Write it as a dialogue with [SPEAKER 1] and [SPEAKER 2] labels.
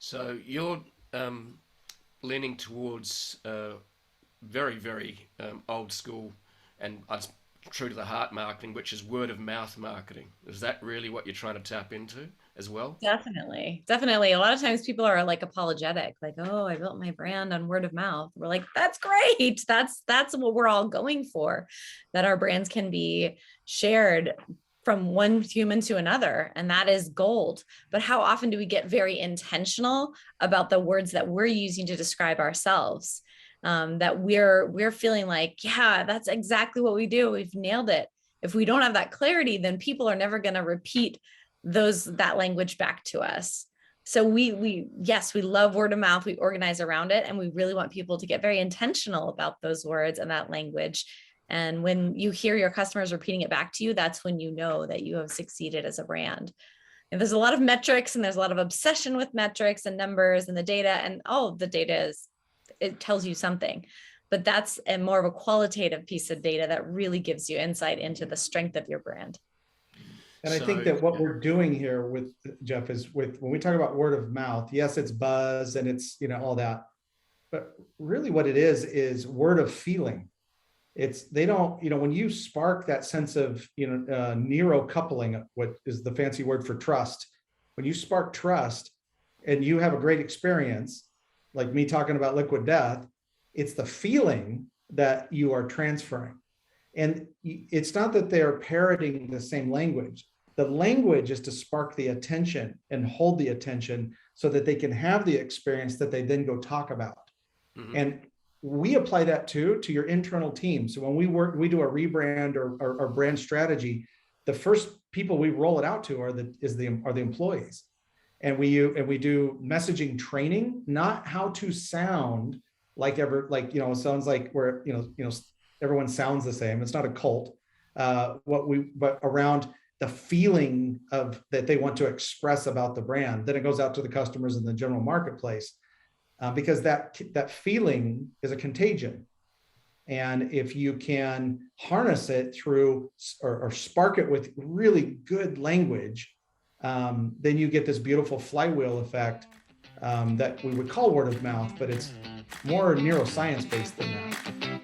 [SPEAKER 1] So you're leaning towards very, very old school and true to the heart marketing, which is word of mouth marketing. Is that really what you're trying to tap into as well?
[SPEAKER 2] Definitely. Definitely. A lot of times people are like apologetic, like, oh, I built my brand on word of mouth. We're like, that's great. That's what we're all going for, that our brands can be shared from one human to another. And that is gold. But how often do we get very intentional about the words that we're using to describe ourselves? That we're feeling like, yeah, that's exactly what we do. We've nailed it. If we don't have that clarity, then people are never going to repeat that language back to us. So we yes, we love word of mouth. We organize around it, and we really want people to get very intentional about those words and that language. And when you hear your customers repeating it back to you, that's when you know that you have succeeded as a brand. And there's a lot of metrics, and there's a lot of obsession with metrics and numbers and the data, and all of the data it tells you something. But that's a more of a qualitative piece of data that really gives you insight into the strength of your brand.
[SPEAKER 3] And I think
[SPEAKER 1] So,
[SPEAKER 3] that what we're doing here with Jeff is when we talk about word of mouth, yes, it's buzz and it's, all that, but really what it is word of feeling. It's, they don't, when you spark that sense of, neuro coupling, what is the fancy word for trust, when you spark trust and you have a great experience, like me talking about liquid death, it's the feeling that you are transferring. And it's not that they're parroting the same language. The language is to spark the attention and hold the attention so that they can have the experience that they then go talk about. Mm-hmm. And we apply that to your internal team. So when we do a rebrand or brand strategy, the first people we roll it out to are the employees. And we do messaging training, not how to sound it sounds like we're, everyone sounds the same. It's not a cult. But around the feeling of that they want to express about the brand, then it goes out to the customers in the general marketplace, because that feeling is a contagion. And if you can harness it through or spark it with really good language, then you get this beautiful flywheel effect that we would call word of mouth, but it's more neuroscience based than that.